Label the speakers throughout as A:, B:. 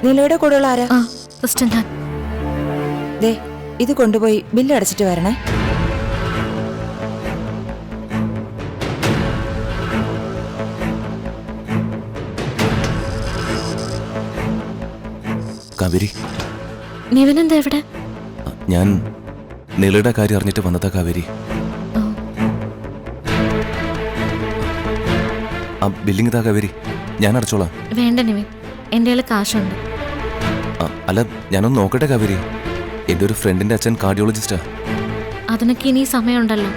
A: നിലയുടെ കൂടെയുള്ള ആരാ?
B: സിസ്റ്റർ ഞാൻ.
A: ദേ ഇത് കൊണ്ടുപോയി ബില്ല് അടച്ചിട്ട് വരണേ.
C: കാവേരി,
B: നിവിനെന്താ എവിടെ?
C: ഞാൻ നിലയുടെ കാര്യം അറിഞ്ഞിട്ട് വന്നതാ കാവേരി. ആ ബില്ലിംഗ് താ കാവേരി, ഞാൻ അടച്ചോളാം.
B: വേണ്ട നിവിൻ, എൻ്റെ കയ്യിൽ കാശുണ്ട്.
C: അല്ല, ഞാനൊന്ന് നോക്കട്ടെ കാവേരി. എൻ്റെ ഒരു ഫ്രണ്ടിന്റെ അച്ഛൻ കാർഡിയോളജിസ്റ്റാ.
B: അതിനൊക്കെ ഇനി സമയമുണ്ടല്ലോ.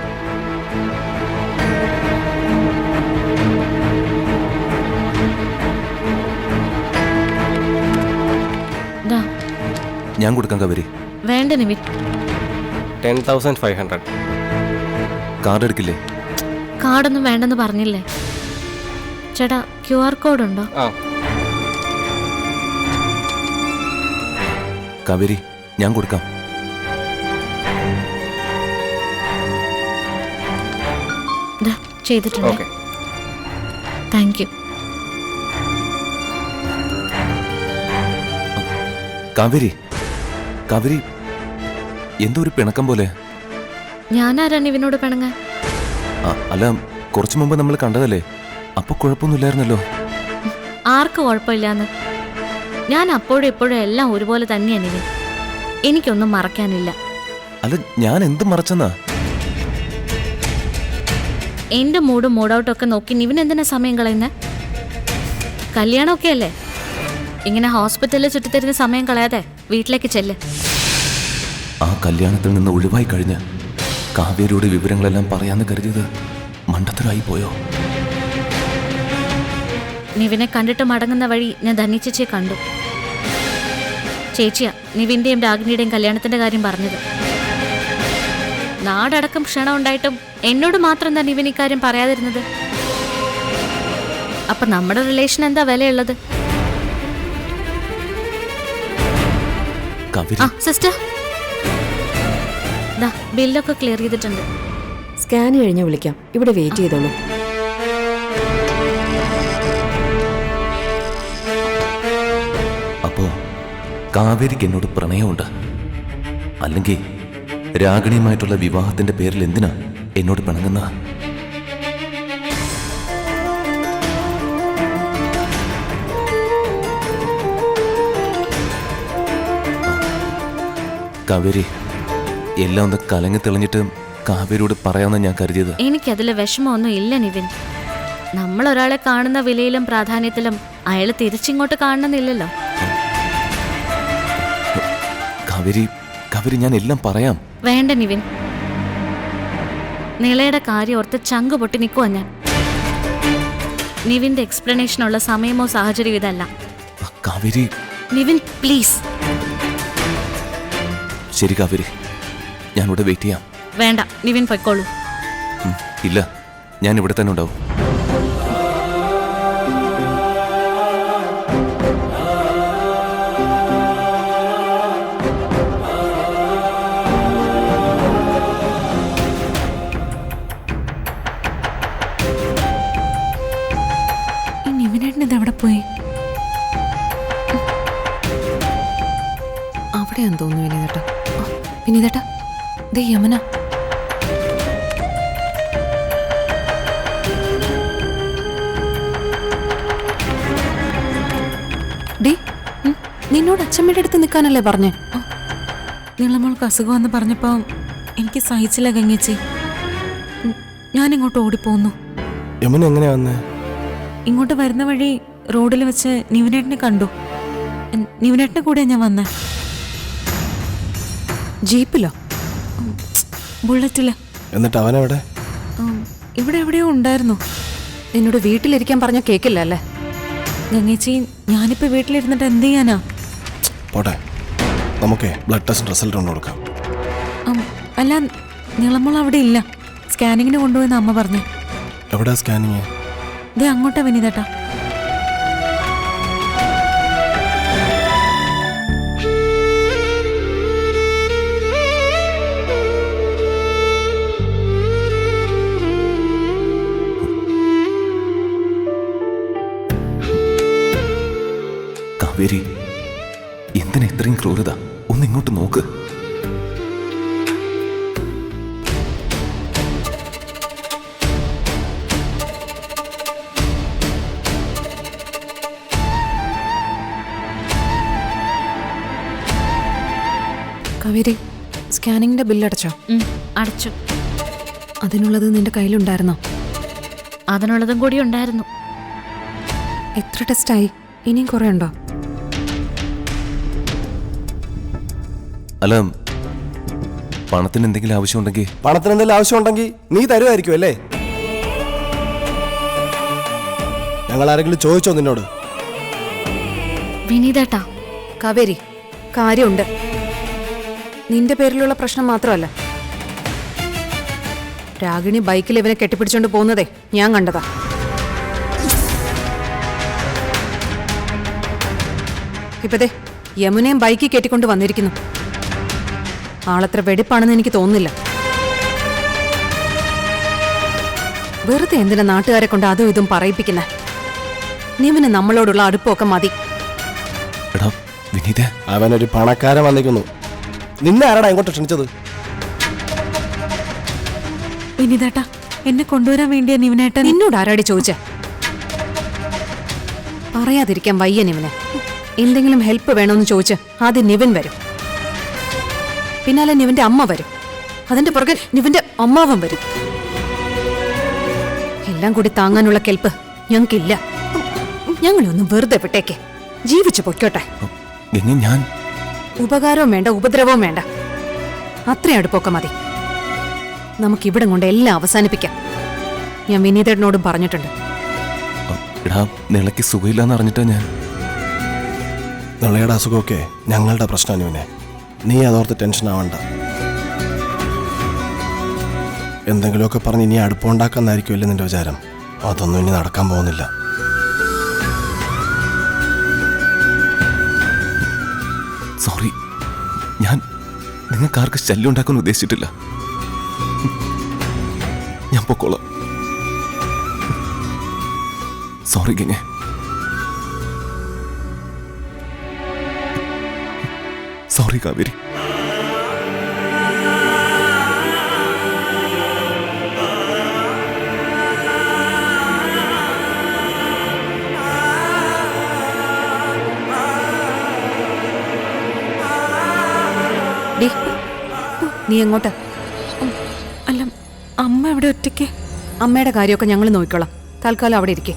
C: ഞാൻ കൊടുക്കാം കാവേരി.
B: വേണ്ട നിവിൻ.
D: 10,500.
C: കാർഡ് എടുക്കില്ലേ?
B: കാർഡൊന്നും വേണ്ടെന്ന് പറഞ്ഞില്ലേ ചേട്ടാ? QR കോഡ് ഉണ്ടോ?
C: കാവേരി, ഞാൻ കൊടുക്കാം.
B: ചെയ്തിട്ടുണ്ട്. Thank you.
C: കാവേരി, കാവേരി, എന്തോ ഒരു പിണക്കം പോലെ.
B: ഞാനാരാ നിവിനോട് പിണങ്ങാൻ?
C: അല്ല, കുറച്ചു മുമ്പ് നമ്മൾ കണ്ടതല്ലേ, അപ്പൊ കുഴപ്പമൊന്നുമില്ലായിരുന്നല്ലോ.
B: ആർക്ക് കുഴപ്പമില്ലാന്ന്? ഞാൻ അപ്പോഴും ഇപ്പോഴും എല്ലാം ഒരുപോലെ തന്നെയാണ് നിവിൻ. എനിക്കൊന്നും മറക്കാനില്ല.
C: അല്ല, ഞാൻ എന്ത് മറച്ചെന്നാ?
B: എന്റെ മൂഡും മൂഡൌട്ടൊക്കെ നോക്കി നിവിൻ എന്തിനാ സമയം കളയുന്നേ? കല്യാണമൊക്കെ അല്ലേ, ഇങ്ങനെ ഹോസ്പിറ്റലിൽ ചുറ്റിത്തരുന്ന സമയം കളയാതെ വീട്ടിലേക്ക് ചെല്ല്.
C: ആ കല്യാണത്തിൽ നിന്ന് ഒഴിവായി കഴിഞ്ഞ് കാവേരിയുടെ വിവരങ്ങളെല്ലാം പറയാന്ന് കരുതിയത് മണ്ടത്തരായി പോയോ?
B: നിവിനെ കണ്ടിട്ട് മടങ്ങുന്ന വഴി ഞാൻ ധന്യച്ചേച്ചിയെ കണ്ടു. ചേച്ചിയാ നിവിന്റെയും രാഗിനിയുടെയും കല്യാണത്തിന്റെ കാര്യം പറഞ്ഞത്. നാടടക്കം ക്ഷണം ഉണ്ടായിട്ടും എന്നോട് മാത്രം എന്താ നിവിൻ ഇക്കാര്യം പറയാതിരുന്നത്? അപ്പൊ നമ്മുടെ റിലേഷൻ എന്താ വിലയുള്ളത്? സിസ്റ്റർ, ബില്ലൊക്കെ ക്ലിയർ ചെയ്തിട്ടുണ്ട്.
E: സ്കാൻ കഴിഞ്ഞ് വിളിക്കാം. ഇവിടെ വെയിറ്റ് ചെയ്തോളൂ.
C: അപ്പോ കാവേരിക്ക് എന്നോട് പ്രണയമുണ്ട്. അല്ലെങ്കിൽ രാഗിണിയുമായിട്ടുള്ള വിവാഹത്തിന്റെ പേരിൽ എന്തിനാ എന്നോട് പിണങ്ങുന്ന? കാവേരി, എല്ലാം ഒന്ന് കലങ്ങി തെളിഞ്ഞിട്ട് കാവേരിയോട് പറയാമെന്ന് ഞാൻ കരുതിയത്.
B: എനിക്കതിൽ വിഷമമൊന്നും ഇല്ല നിവിൻ. നമ്മൾ ഒരാളെ കാണുന്ന വിലയിലും പ്രാധാന്യത്തിലും അയാൾ തിരിച്ചിങ്ങോട്ട് കാണണമെന്നില്ലല്ലോ.
C: കാവേരി, കാവേരി, ഞാൻ എല്ലാം പറയാം.
B: വേണ്ട നിവിൻ, നിളയുടെ കാര്യം ഓർത്ത് ചങ്ക് പൊട്ടി നിൽക്കുവാ ഞാൻ. നിവിന്റെ എക്സ്പ്ലനേഷനുള്ള സമയമോ സാഹചര്യം ഇതല്ല.
C: കാവേരി,
B: നിവിൻ പ്ലീസ്.
C: ശരി കാവേരി, ഞാനിവിടെ വെയിറ്റ് ചെയ്യാം.
B: വേണ്ട നിവിൻ, പൊയ്ക്കോളൂ.
C: ഇല്ല, ഞാൻ ഇവിടെ തന്നെ ഉണ്ടാവും.
E: നിവിനേട്ടൻ എവിടെ പോയി? അവിടെയാന്ന് തോന്നുന്നു വിനീതേട്ടാ. വിനീതേട്ടാ, ദേ യമന. ഡേ, നിന്നോട് അച്ഛമ്മയുടെ അടുത്ത് നിൽക്കാനല്ലേ പറഞ്ഞേ?
F: നിളമോൾക്ക് അസുഖമെന്ന് പറഞ്ഞപ്പോ എനിക്ക് സഹിച്ചില്ല ഗംഗേച്ചി. ഞാനിങ്ങോട്ട് ഓടിപ്പോന്നു.
D: യമന എങ്ങനെയാ വന്നേ?
F: ഇങ്ങോട്ട് വരുന്ന വഴി റോഡിൽ വെച്ച് നിവിനേട്ടനെ കണ്ടു. നിവിനേട്ടനെ കൂടെ ഞാൻ വന്നേ.
E: ജീപ്പിലോ?
F: ബുള്ളറ്റില്.
D: എന്നിട്ട് അവനെവിടെ?
F: ഇവിടെ എവിടെയോ ഉണ്ടായിരുന്നു.
E: നിന്നോട് വീട്ടിലിരിക്കാൻ പറഞ്ഞ കേക്കില്ല അല്ലേ?
F: ഗംഗേച്ചി, ഞാനിപ്പോ വീട്ടിലിരുന്നിട്ട് എന്ത് ചെയ്യാനാ?
D: പോട്ടെ, നമുക്ക് ബ്ലഡ് ടെസ്റ്റ് റിസൾട്ട് കൊണ്ട് കൊടുക്കാം.
F: അല്ല, നിളമോൾ അവിടെ ഇല്ല. സ്കാനിങ്ങിന് കൊണ്ടുപോയെന്ന് അമ്മ പറഞ്ഞു.
D: എവിടെയാ സ്കാനിങ്?
F: ദേ അങ്ങോട്ടാ വിനീതേട്ടാ.
C: കാവേരി, എന്തിനാ ഇത്രയും ക്രൂരത? ഒന്ന് ഇങ്ങോട്ട് നോക്ക്.
E: കാവേരി, സ്കാനിങ്ങിന്റെ ബില്ലടച്ചോ?
B: അടച്ചു.
E: അതിനുള്ളത് നിന്റെ കയ്യിലുണ്ടായിരുന്നോ?
B: അതിനുള്ളതും കൂടി ഉണ്ടായിരുന്നു.
E: എത്ര ടെസ്റ്റായി? ഇനിയും കുറെ ഉണ്ടോ?
C: അല്ല, പണത്തിന് എന്തെങ്കിലും ആവശ്യമുണ്ടെങ്കിൽ
D: പണത്തിന് എന്തെങ്കിലും ആവശ്യമുണ്ടെങ്കിൽ നീ തരുമായിരിക്കും അല്ലേ? ഞങ്ങൾ ആരെങ്കിലും ചോദിച്ചോ നിന്നോട്?
B: വിനീതേട്ടാ,
E: കാവേരി, കാര്യമുണ്ട്. നിന്റെ പേരിലുള്ള പ്രശ്നം മാത്രമല്ല. രാഗിണി ബൈക്കിൽ ഇവനെ കെട്ടിപ്പിടിച്ചോണ്ട് പോകുന്നതേ ഞാൻ കണ്ടതാ. ഇപ്പതേ യമുനയും ബൈക്കിൽ കെട്ടിക്കൊണ്ട് വന്നിരിക്കുന്നു. ആളത്ര വെടിപ്പാണെന്ന് എനിക്ക് തോന്നുന്നില്ല. വെറുതെ എന്തിനാ നാട്ടുകാരെ കൊണ്ട് അതും ഇതും പറയിപ്പിക്കുന്ന? നിവിന് നമ്മളോടുള്ള അടുപ്പമൊക്കെ മതി.
C: എടാ വിനീതേ,
D: അവനൊരു പണക്കാരൻ വന്നിരിക്കുന്നു. നിന്നെ ആരാടാ ഇങ്ങോട്ട് ക്ഷണിച്ചത്?
F: വിനീതേട്ടാ, എന്നെ കൊണ്ടുവരാൻ വേണ്ടിയാ നിവിനേട്ടൻ.
E: നിന്നോട് ആരാടി ചോദിച്ചേ? പറയാതിരിക്കാൻ വയ്യ നിവിന്. എന്തെങ്കിലും ഹെൽപ്പ് വേണമെന്ന് ചോദിച്ച് ആദ്യം നിവിൻ വരും, പിന്നാലെ നിവിന്റെ അമ്മ വരും, അതിന്റെ പുറകെ നിവിന്റെ അമ്മാവൻ വരും. എല്ലാം കൂടി താങ്ങാനുള്ള കെൽപ്പ് ഞങ്ങൾക്കില്ല. ഞങ്ങളൊന്നും വെറുതെ വിട്ടേക്ക്, ജീവിച്ചു പൊയ്ക്കോട്ടെ.
C: ഗംഗ, ഞാൻ
E: ഉപകാരവും വേണ്ട, ഉപദ്രവവും വേണ്ട. അത്രയും അടുപ്പൊക്കെ മതി. നമുക്കിവിടം കൊണ്ട് എല്ലാം അവസാനിപ്പിക്കാം. ഞാൻ വിനീതേട്ടനോടും പറഞ്ഞിട്ടുണ്ട്.
C: എടാ, നിളയ്ക്ക് സുഖമില്ലാന്ന് അറിഞ്ഞിട്ടാ ഞാൻ.
D: നിളയുടെ അസുഖമൊക്കെ ഞങ്ങളുടെ പ്രശ്നമാണ് ഇവനെ. നീ അതോർത്ത് ടെൻഷൻ ആവണ്ട. എന്തെങ്കിലുമൊക്കെ പറഞ്ഞ് ഇനി അടുപ്പമുണ്ടാക്കാന്നായിരിക്കുമല്ലേ നിന്റെ വിചാരം? അതൊന്നും ഇനി നടക്കാൻ പോകുന്നില്ല.
C: സോറി, ഞാൻ നിങ്ങൾക്കാർക്ക് ശല്യം ഉണ്ടാക്കാൻ ഉദ്ദേശിച്ചിട്ടില്ല. ഞാൻ പൊക്കോളാം. സോറി ഗംഗ. സോറി കാവേരി.
E: നീ എങ്ങോട്ട്?
F: അല്ല, അമ്മ എവിടെ ഒറ്റയ്ക്ക്?
E: അമ്മയുടെ കാര്യമൊക്കെ ഞങ്ങൾ നോക്കിക്കോളാം. തൽക്കാലം അവിടെ ഇരിക്കേ.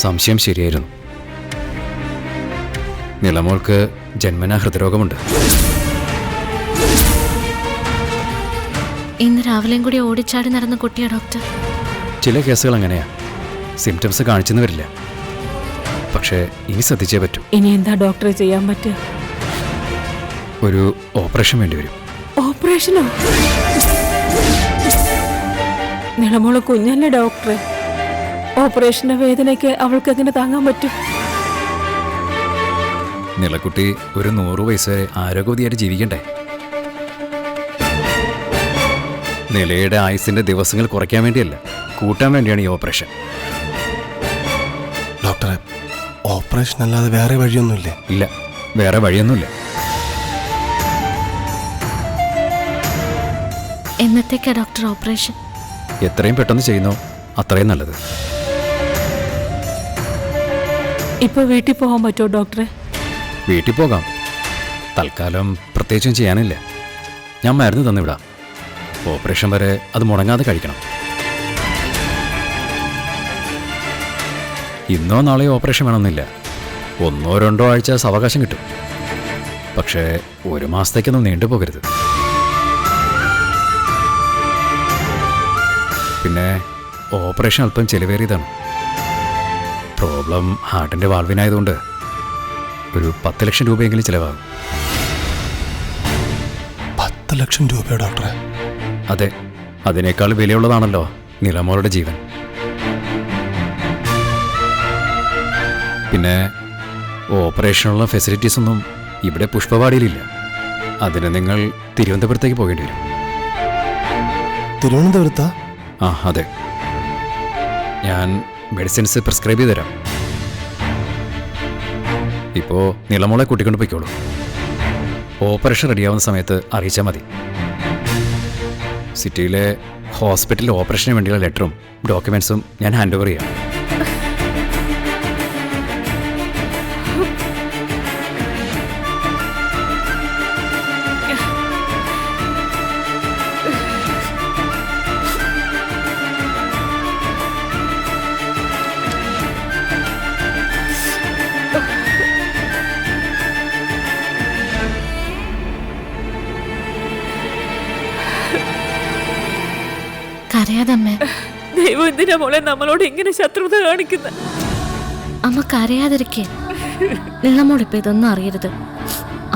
G: സംശയം ശരിയായിരുന്നു. നിളമോൾക്ക് ജന്മനാ ഹൃദയരോഗമുണ്ട്.
B: ഇന്ന് രാവിലെയും കൂടി ഓടിച്ചാടി നടന്ന കുട്ടിയാ ഡോക്ടർ.
G: ചില കേസുകൾ അങ്ങനെയാ, സിംറ്റംസ് കാണിച്ചെന്ന് വരില്ല. പക്ഷേ ഇനി ശ്രദ്ധിച്ചേ പറ്റൂ.
F: ഇനി എന്താ ഡോക്ടറെ ചെയ്യാൻ പറ്റുക?
G: ഒരു ഓപ്പറേഷൻ വേണ്ടി വരും.
F: ഓപ്പറേഷനോ? നിളമോള് കുഞ്ഞല്ലേ ഡോക്ടറെ? ഓപ്പറേഷന്റെ വേദനയ്ക്ക് അവൾക്ക് എങ്ങനെ താങ്ങാൻ പറ്റും?
G: നിളക്കുട്ടി ഒരു 100 വയസ്സ് വരെ ആരോഗ്യവതിയായിട്ട് ജീവിക്കണ്ടേ? നിലയുടെ ആയുസിന്റെ ദിവസങ്ങൾ കുറയ്ക്കാൻ വേണ്ടിയല്ല, കൂട്ടാൻ വേണ്ടിയാണ് ഈ ഓപ്പറേഷൻ.
D: ഡോക്ടറെ, ഓപ്പറേഷൻ അല്ലാതെ വേറെ വഴിയൊന്നുമില്ലേ?
G: ഇല്ല, വേറെ വഴിയൊന്നുമില്ല.
B: എന്നത്തേക്കാ ഡോക്ടർ ഓപ്പറേഷൻ?
G: എത്രയും പെട്ടെന്ന് ചെയ്യുന്നോ അത്രയും നല്ലത്.
F: ഇപ്പൊ വീട്ടിൽ പോകാൻ പറ്റുമോ ഡോക്ടറെ?
G: വീട്ടിൽ പോകാം. തൽക്കാലം പ്രത്യേകിച്ചും ചെയ്യാനില്ല. ഞാൻ മരുന്ന് തന്നിവിടാം. ഓപ്പറേഷൻ വരെ അത് മുടങ്ങാതെ കഴിക്കണം. ഇന്നോ നാളെയോ ഓപ്പറേഷൻ വേണമെന്നില്ല. 1 or 2 ആഴ്ച സാവകാശം കിട്ടും. പക്ഷേ 1 മാസത്തേക്കൊന്നും നീണ്ടുപോകരുത്. പിന്നെ ഓപ്പറേഷൻ അല്പം ചെലവേറിയതാണ്. പ്രോബ്ലം ഹാർട്ടിൻ്റെ വാൾവിനായതുകൊണ്ട് ഒരു 10 ലക്ഷം രൂപയെങ്കിലും ചിലവാകും.
D: 10 ലക്ഷം രൂപയോ ഡോക്ടറെ?
G: അതെ, അതിനേക്കാൾ വിലയുള്ളതാണല്ലോ നിലമോളുടെ ജീവൻ. പിന്നെ ഓപ്പറേഷനുള്ള ഫെസിലിറ്റീസൊന്നും ഇവിടെ പുഷ്പവാടിയിലില്ല. അതിന് നിങ്ങൾ തിരുവനന്തപുരത്തേക്ക് പോകേണ്ടി വരും.
D: തിരുവനന്തപുരത്താ?
G: ആ, അതെ. ഞാൻ മെഡിസിൻസ് പ്രിസ്ക്രൈബ് ചെയ്ത് തരാം. ഇപ്പോൾ നിലമോളെ കൂട്ടിക്കൊണ്ട് പോയിക്കോളൂ. ഓപ്പറേഷൻ റെഡിയാവുന്ന സമയത്ത് അറിയിച്ചാൽ മതി. സിറ്റിയിലെ ഹോസ്പിറ്റലിൽ ഓപ്പറേഷന് വേണ്ടിയുള്ള ലെറ്ററും ഡോക്യുമെൻസും ഞാൻ ഹാൻഡ് ഓവർ ചെയ്യാം.
B: കരയാതമ്മേ.
F: ദൈവം എന്തിനാ മോളെ നമ്മളോട് ഇങ്ങനെ ശത്രുത കാണിക്കുന്ന?
B: അമ്മ കരയാതിരിക്കേ. നിളമോളിപ്പോ ഇതൊന്നും അറിയരുത്.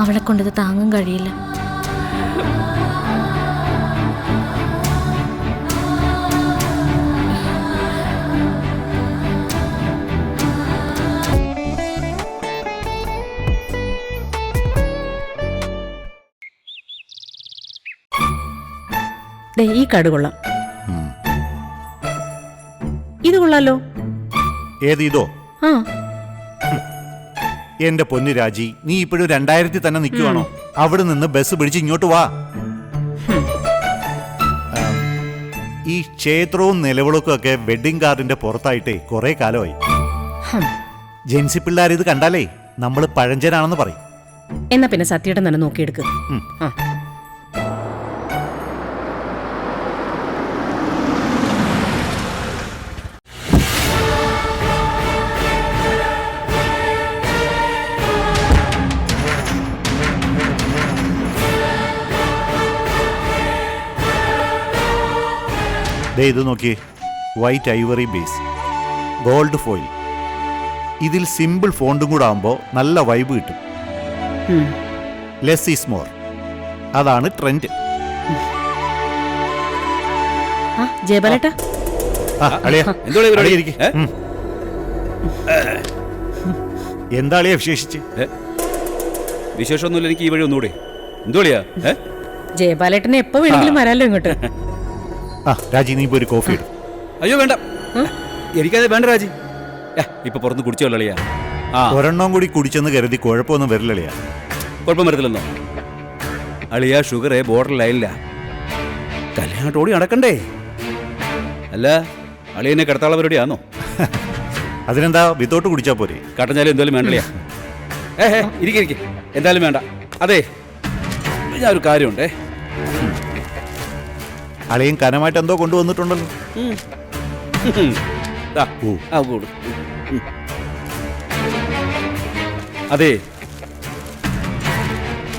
B: അവളെ കൊണ്ടിത് താങ്ങാൻ കഴിയില്ല.
H: ഈ കാർഡ് കൊള്ളാം. ഇത് കൊള്ളാലോ.
I: ഏത് ഇതോ?
H: ആ,
I: എന്റെ പൊന്നു രാജി, നീ ഇപ്പോഴും 2000 തന്നെ നിൽക്കുവാണോ? അവിടെ നിന്ന് ബസ് പിടിച്ച് ഇങ്ങോട്ട് വാ. ഈ ക്ഷേത്രവും നിലവിളക്കും ഒക്കെ വെഡിങ് കാർഡിന്റെ പുറത്തായിട്ടേ കുറെ കാലമായി. ജെൻസി പിള്ളേർ ഇത് കണ്ടാലേ നമ്മൾ പഴഞ്ചനാണെന്ന് പറയും.
H: എന്നാ പിന്നെ സത്യയുടെ തന്നെ നോക്കിയെടുക്ക്. ആ,
I: ഇത് നോക്കിയേ, white Ivory base, gold foil. ഇതിൽ സിമ്പിൾ ഫോണ്ടും കൂടെ ആകുമ്പോൾ നല്ല വൈബ് കിട്ടും. ലെസ് ഈസ് മോർ, അതാണ് ട്രെൻഡ്.
H: ജയബാലേട്ടാ,
I: എന്താ അളിയാ വിശേഷിച്ച്?
J: വിശേഷമൊന്നുമില്ല, എനിക്ക് ഈ വഴി ഒന്നുകൂടെ. എന്തോളിയാ?
H: ജയബാലേട്ടനെ എപ്പോ വേണമെങ്കിലും വരാലോ ഇങ്ങോട്ട്.
I: രാജി, നീ ഒരു കോഫി ഇടും.
J: അയ്യോ വേണ്ട, എനിക്കത് വേണ്ട രാജി. ഇപ്പൊ പുറത്ത് കുടിച്ചോളിയാ.
I: ഒരെണ്ണം കൂടി കുടിച്ചെന്ന് കരുതി കുഴപ്പമൊന്നും വരില്ലളിയാ.
J: കുഴപ്പം വരത്തില്ലെന്നോ? അളിയ ഷുഗറേ ബോർഡറിലായില്ല. കല്യാണത്തോടി നടക്കണ്ടേ? അല്ല, അളിയനെ കിടത്താളവരുടെയാണോ?
I: അതിനെന്താ, വിത്തോട്ട് കുടിച്ചാ പോരെ?
J: കട്ടഞ്ഞാലും എന്തായാലും വേണ്ടളിയാ. ഇരിക്കെ, എന്തായാലും വേണ്ട. അതെ, ഞാനൊരു കാര്യമുണ്ടേ.
I: അളിയൻ കനമായിട്ട് എന്തോ കൊണ്ടുവന്നിട്ടുണ്ടല്ലോ.
J: അതെ,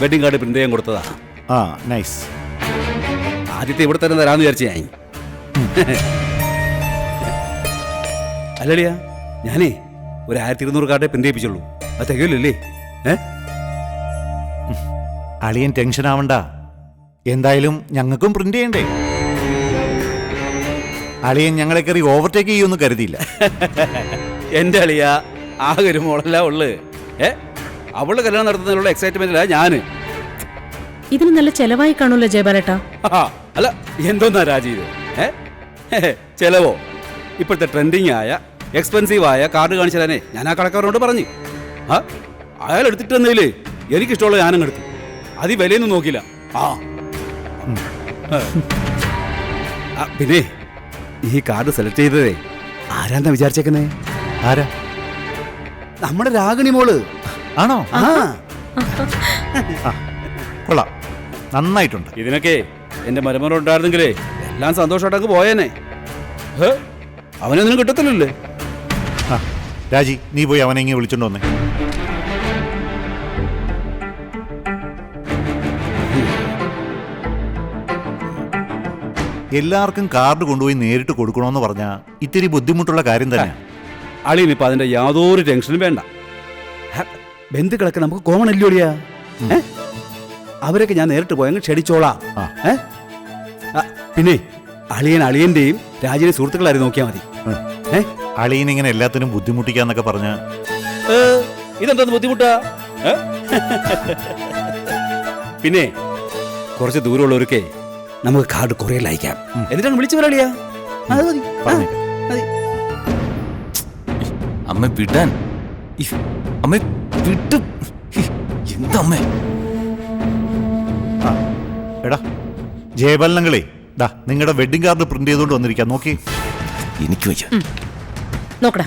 J: വെഡിങ് കാർഡ് പ്രിന്റ് ചെയ്യാൻ കൊടുത്തതാ.
I: നൈസ്.
J: ആദ്യത്തെ ഇവിടെ തന്നെ തരാന്ന് വിചാരിച്ചു ഞാൻ. അല്ലടിയാ, ഞാനേ ഒരു 1200 കാർഡേ പ്രിന്റ് ചെയ്യിപ്പിച്ചുള്ളൂ. അത് തികയില്ലല്ലേ?
I: അളിയൻ ടെൻഷൻ ആവണ്ട. എന്തായാലും ഞങ്ങൾക്കും പ്രിന്റ് ചെയ്യണ്ടേ. അളിയൻ ഞങ്ങളെ കയറി ഓവർടേക്ക് ചെയ്യുമെന്ന് കരുതിയില്ല.
J: എന്റെ അളിയ ആകെ ഒരു മോളല്ല ഉള്ളു. അവള് കല്യാണം നടത്തുന്നതിനുള്ള എക്സൈറ്റ്മെന്റിലാ ഞാന്.
H: ഇതിന് നല്ല ചെലവായി കാണൂല്ലോ ജയബാലേട്ടാ.
J: അല്ല, എന്തോന്നാ രാജി ഇത്? ചെലവോ? ഇപ്പോഴത്തെ ട്രെൻഡിങ് ആയ എക്സ്പെൻസീവ് ആയ കാർഡ് കാണിച്ചു തരാനേ ഞാൻ ആ കടക്കാരനോട് പറഞ്ഞു. ആ അയാൾ എടുത്തിട്ട് തന്നില്ലേ എനിക്കിഷ്ടമുള്ള ഞാനും എടുത്തു. അത് വിലയൊന്നും നോക്കില്ല. പിന്നെ ഈ കാർഡ് സെലക്ട് ചെയ്തതേ ആരാന്നാ വിചാരിച്ചേക്കുന്നേ?
I: ആരാ?
J: നമ്മുടെ രാഗിണി മോള്.
I: ആണോ?
J: ആ
I: കൊള്ളാം, നന്നായിട്ടുണ്ട്.
J: ഇതിനൊക്കെ എന്റെ മരുമകൻ ഉണ്ടായിരുന്നെങ്കിലേ എല്ലാം സന്തോഷമായിട്ടങ്ങ് പോയേനെ. അവനൊന്നും കിട്ടത്തില്ലല്ലേ.
I: രാജി, നീ പോയി അവനെ ഇങ്ങനെ വിളിച്ചോണ്ട് വന്നേ. എല്ലാവർക്കും കാർഡ് കൊണ്ടുപോയി നേരിട്ട് കൊടുക്കണമെന്ന് പറഞ്ഞാൽ ഇത്തിരി ബുദ്ധിമുട്ടുള്ള കാര്യം തന്നെ.
J: അളിയനിപ്പോ അതിന്റെ യാതൊരു ടെൻഷനും വേണ്ട. ബന്ധുക്കളൊക്കെ നമുക്ക് കോമൺ അല്ലയോടിയാ. അവരൊക്കെ ഞാൻ നേരിട്ട് പോയങ്ങ് ക്ഷണിച്ചോളാം. പിന്നെ അളിയന്റെയും രാജയുടെ സുഹൃത്തുക്കളാരും നോക്കിയാൽ മതി.
I: അളിയനിങ്ങനെ എല്ലാത്തിനും ബുദ്ധിമുട്ടിക്കാന്നൊക്കെ പറഞ്ഞ
J: ഇതെന്താ ബുദ്ധിമുട്ടാ? പിന്നെ കുറച്ച് ദൂരമുള്ളവരൊക്കെ നമുക്ക് കാർഡ് കൊറിയറിൽ അയക്കാം. എന്നിട്ടാണ് വിളിച്ചു വരാളിയാ.
C: അമ്മ വിടാൻ, അമ്മ വിട്ടു. എന്താ അമ്മ?
I: എടാ ജയപാലനങ്ങളെ, നിങ്ങളുടെ വെഡിങ് കാർഡ് പ്രിന്റ് ചെയ്തുകൊണ്ട് വന്നിരിക്കാം. നോക്കി.
C: എനിക്ക് വയ്യ.
H: നോക്കടാ.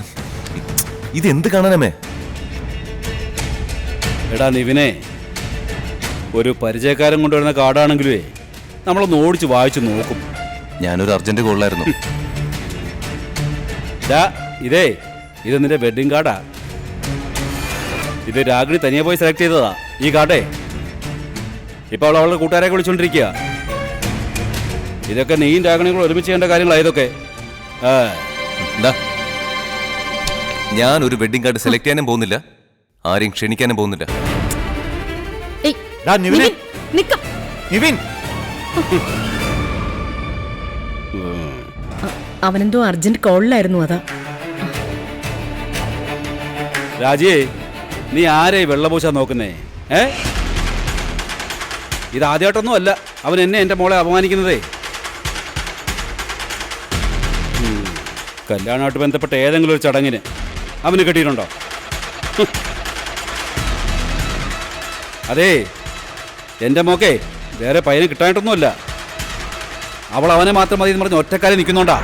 C: ഇതെന്ത് കാണാനമ്മേ?
J: എടാ നിവിനെ, ഒരു പരിചയക്കാരൻ കൊണ്ടുവരുന്ന കാർഡാണെങ്കിലേ നമ്മളൊന്ന് ഓടിച്ച് വായിച്ചു നോക്കും.
C: ഞാനൊരു അർജന്റ് കോളായിരുന്നു.
J: ഇത് നിന്റെ വെഡിങ് കാർഡാ. ഇത് രാഗിണി തനിയെ പോയി സെലക്ട് ചെയ്തതാ ഈ കാർഡേ. ഇപ്പൊ അവളുടെ കൂട്ടുകാരെ വിളിച്ചോണ്ടിരിക്കുക. ഇതൊക്കെ നീയും രാഗിണികളും ഒരുമിച്ച് ചെയ്യേണ്ട കാര്യങ്ങളാ ഇതൊക്കെ.
C: ഞാൻ ഒരു വെഡിങ് കാർഡ് സെലക്ട് ചെയ്യാനും പോകുന്നില്ല, ആരെയും ക്ഷണിക്കാനും പോകുന്നില്ല.
H: അവനെന്തോ അർജന്റ് കോളിലായിരുന്നു. അതാ.
J: രാജിയെ, നീ ആരെ വെള്ളപൂശാൻ നോക്കുന്നേ? ഇത് ആദ്യമായിട്ടൊന്നും അല്ല അവൻ എന്നെ എന്റെ മോളെ അപമാനിക്കുന്നതേ. കല്യാണമായിട്ട് ബന്ധപ്പെട്ട ഏതെങ്കിലും ഒരു ചടങ്ങിന് അവന് കിട്ടിയിട്ടുണ്ടോ? അതേ, എൻ്റെ മോക്കെ വേറെ പയ്യനെ കിട്ടാനായിട്ടൊന്നുമല്ല. അവൾ അവനെ മാത്രം മതി എന്ന് പറഞ്ഞ് ഒറ്റക്കാലം നിൽക്കുന്നുണ്ടാ.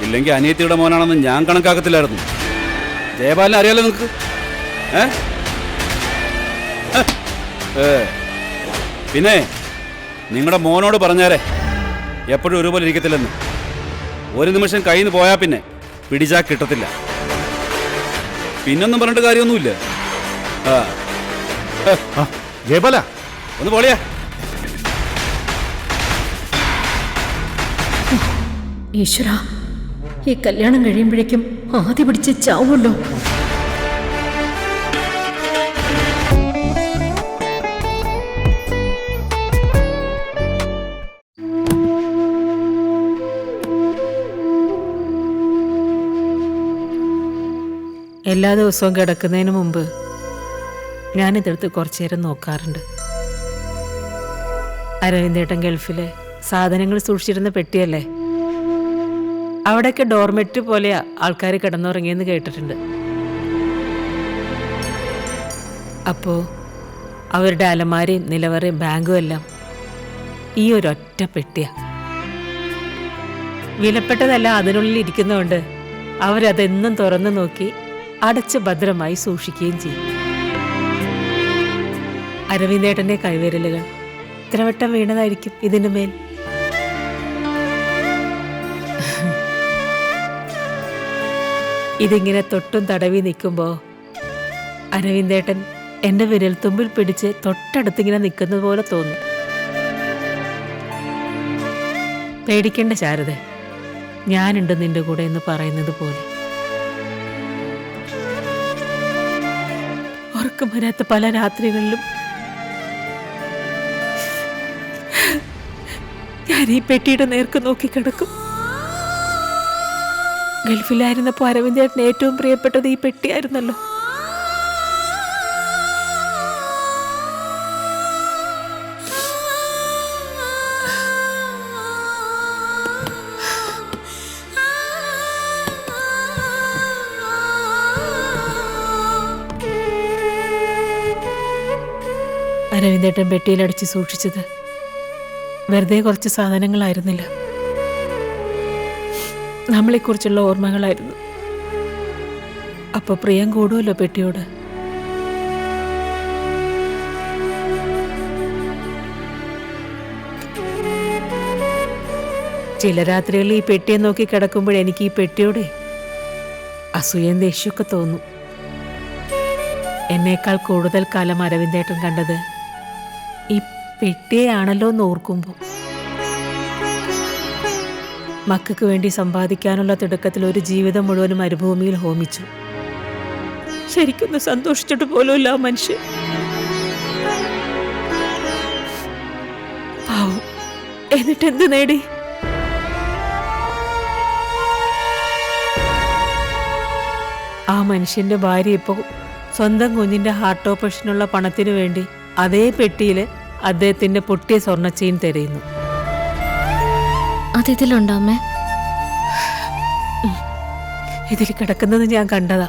J: ഇല്ലെങ്കിൽ അനിയത്തിയുടെ മോനാണെന്ന് ഞാൻ കണക്കാക്കത്തില്ലായിരുന്നു. ജയപാലിനെ അറിയാലോ നിനക്ക്. പിന്നെ നിങ്ങളുടെ മോനോട് പറഞ്ഞാരേ എപ്പോഴും ഒരുപോലെ ഇരിക്കത്തില്ലെന്ന്. ഒരു നിമിഷം കയ്യിൽ നിന്ന് പോയാൽ പിന്നെ പിടിച്ചാൽ കിട്ടത്തില്ല. പിന്നൊന്നും പറഞ്ഞിട്ട് കാര്യമൊന്നുമില്ല.
I: ജയപാല,
J: ഒന്ന് പോളിയാ.
H: ഈശ്വരാ, ഈ കല്യാണം കഴിയുമ്പോഴേക്കും ആദ്യ പിടിച്ച് ചാവുമല്ലോ.
F: എല്ലാ ദിവസവും കിടക്കുന്നതിന് മുമ്പ് ഞാനിതെടുത്ത് കുറച്ചു നേരം നോക്കാറുണ്ട്. അരവിന്ദേട്ടൻ ഗൾഫിലെ സാധനങ്ങൾ സൂക്ഷിച്ചിരുന്ന പെട്ടിയല്ലേ, അവിടെയൊക്കെ ഡോർമെറ്റ് പോലെയാ ആൾക്കാർ കിടന്നുറങ്ങിയെന്ന് കേട്ടിട്ടുണ്ട്. അപ്പോൾ അവരുടെ അലമാരയും നിലവറയും ബാഗും എല്ലാം ഈ ഒരൊറ്റ പെട്ടിയാ. വിലപ്പെട്ടതെല്ലാം അതിനുള്ളിൽ ഇരിക്കുന്നതുകൊണ്ട് അവരതെന്നും തുറന്നു നോക്കി അടച്ച് ഭദ്രമായി സൂക്ഷിക്കുകയും ചെയ്യും. അരവിന്ദേട്ടന്റെ കൈവിരലുകൾ എത്ര വട്ടം വീണതായിരിക്കും ഇതിനു മേൽ. ഇതിങ്ങനെ തൊട്ടും തടവി നിൽക്കുമ്പോൾ അരവിന്ദേട്ടൻ എൻ്റെ വിരൽത്തുമ്പിൽ പിടിച്ച് തൊട്ടടുത്തിങ്ങനെ നിൽക്കുന്നത് പോലെ തോന്നും. പേടിക്കേണ്ട ശാരദ, ഞാനുണ്ട് നിന്റെ കൂടെ എന്ന് പറയുന്നത് പോലെ. ഉറക്കം വരാത്ത പല രാത്രികളിലും ഞാൻ ഈ പെട്ടിയുടെ നേർക്ക് നോക്കി കിടക്കും. ഗൾഫിലായിരുന്നപ്പോൾ അരവിന്ദേട്ടന് ഏറ്റവും പ്രിയപ്പെട്ടത് ഈ പെട്ടിയായിരുന്നല്ലോ. അരവിന്ദേട്ടൻ പെട്ടിയിലടിച്ച് സൂക്ഷിച്ചത് വെറുതെ കുറച്ച് സാധനങ്ങളായിരുന്നില്ല, നമ്മളെക്കുറിച്ചുള്ള ഓർമ്മകളായിരുന്നു. അപ്പൊ പ്രിയം കൂടുമല്ലോ പെട്ടിയോട്. ചില രാത്രികളിൽ ഈ പെട്ടിയെ നോക്കി കിടക്കുമ്പോൾ എനിക്ക് ഈ പെട്ടിയോടെ അസൂയയും ദേഷ്യമൊക്കെ തോന്നും. എന്നേക്കാൾ കൂടുതൽ കാലം അരവിന്ദേട്ടൻ കണ്ടത് ഈ പെട്ടിയെയാണല്ലോ എന്ന് ഓർക്കുമ്പോൾ. മക്കൾക്ക് വേണ്ടി സമ്പാദിക്കാനുള്ള തിടുക്കത്തിൽ ഒരു ജീവിതം മുഴുവനും മരുഭൂമിയിൽ ഹോമിച്ചു. ശരിക്കൊന്ന് സന്തോഷിച്ചിട്ട് പോലുമില്ല ആ മനുഷ്യൻ. പാവം. എന്നിട്ട് എന്ത് നേടി? ആ മനുഷ്യന്റെ ഭാര്യ ഇപ്പോൾ സ്വന്തം കുഞ്ഞിന്റെ ഹാർട്ട് ഓപ്പറേഷനുള്ള പണത്തിനു വേണ്ടി അതേ പെട്ടിയിൽ അദ്ദേഹത്തിന്റെ പൊട്ടിയ സ്വർണ്ണ ചെയിൻ തിരയുന്നു.
B: അതിലുണ്ടോ അമ്മേ?
F: ഇതിൽ കിടക്കുന്നത് ഞാൻ കണ്ടതാ.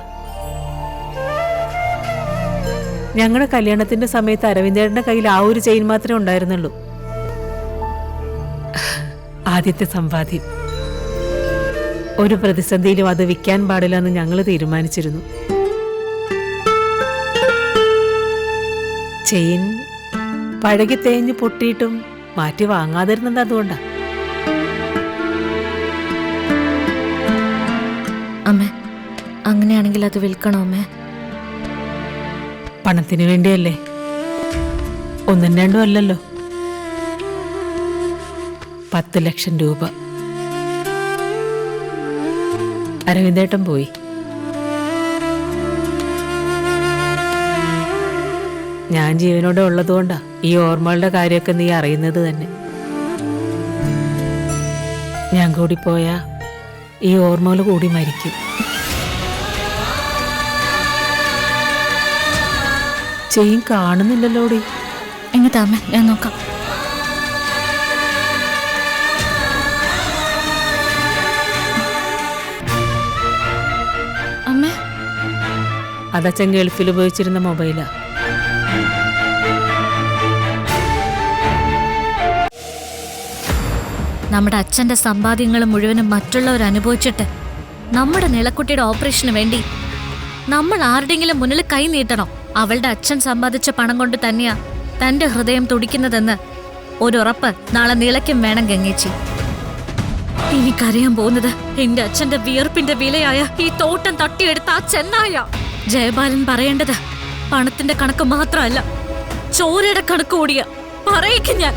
F: ഞങ്ങളുടെ കല്യാണത്തിന്റെ സമയത്ത് അരവിന്ദേട്ടന്റെ കയ്യിൽ ആ ഒരു ചെയിൻ മാത്രമേ ഉണ്ടായിരുന്നുള്ളൂ. ആദ്യത്തെ സമ്പാദ്യം. ഒരു പ്രതിസന്ധിയിലും അത് വിൽക്കാൻ പാടില്ല എന്ന് ഞങ്ങൾ തീരുമാനിച്ചിരുന്നു. ചെയിൻ പഴകി തേഞ്ഞ് പൊട്ടിയിട്ടും മാറ്റി വാങ്ങാതിരുന്നത് അതുകൊണ്ടാ.
B: അമ്മേ, അങ്ങനെയാണെങ്കിൽ അത് വിൽക്കണോ അമ്മേ?
F: പണത്തിന് വേണ്ടിയല്ലേ, ഒന്നും രണ്ടും അല്ലല്ലോ. 10 ലക്ഷം രൂപ. അരവിന്ദേട്ടൻ പോയി. ഞാൻ ജീവനോടെ ഉള്ളതുകൊണ്ടാ ഈ ഓർമ്മകളുടെ കാര്യമൊക്കെ നീ അറിയുന്നത് തന്നെ. ഞാൻ കൂടി പോയാ ഈ ഓർമ്മകൾ കൂടി മരിക്കും. ചെയിൻ കാണുന്നില്ലല്ലോടി.
B: എങ്ങത്താ അമ്മേ, ഞാൻ നോക്കാം. അമ്മേ,
F: അതച്ഛൻ ഗൾഫിൽ ഉപയോഗിച്ചിരുന്ന മൊബൈലാ.
B: നമ്മുടെ അച്ഛന്റെ സമ്പാദ്യങ്ങൾ മുഴുവനും മറ്റുള്ളവർ അനുഭവിച്ചിട്ട് നമ്മുടെ നിളക്കുട്ടിയുടെ ഓപ്പറേഷന് വേണ്ടി നമ്മൾ ആരുടെയെങ്കിലും മുന്നിൽ കൈ നീട്ടണോ? അവളുടെ അച്ഛൻ സമ്പാദിച്ച പണം കൊണ്ട് തന്നെയാ തന്റെ ഹൃദയം തുടിക്കുന്നതെന്ന് ഒരുറപ്പ് നാളെ നിളയ്ക്കും വേണം ഗംഗേച്ചി. എനിക്കറിയാൻ പോകുന്നത് എന്റെ അച്ഛന്റെ വിയർപ്പിന്റെ വിലയായ ഈ തോട്ടം തട്ടിയെടുത്ത ആ ചെന്നായ. ജയബാലൻ പറയേണ്ടത് പണത്തിന്റെ കണക്ക് മാത്രമല്ല, ചോരയുടെ കണക്ക് കൂടിയ. പറയിക്കും ഞാൻ.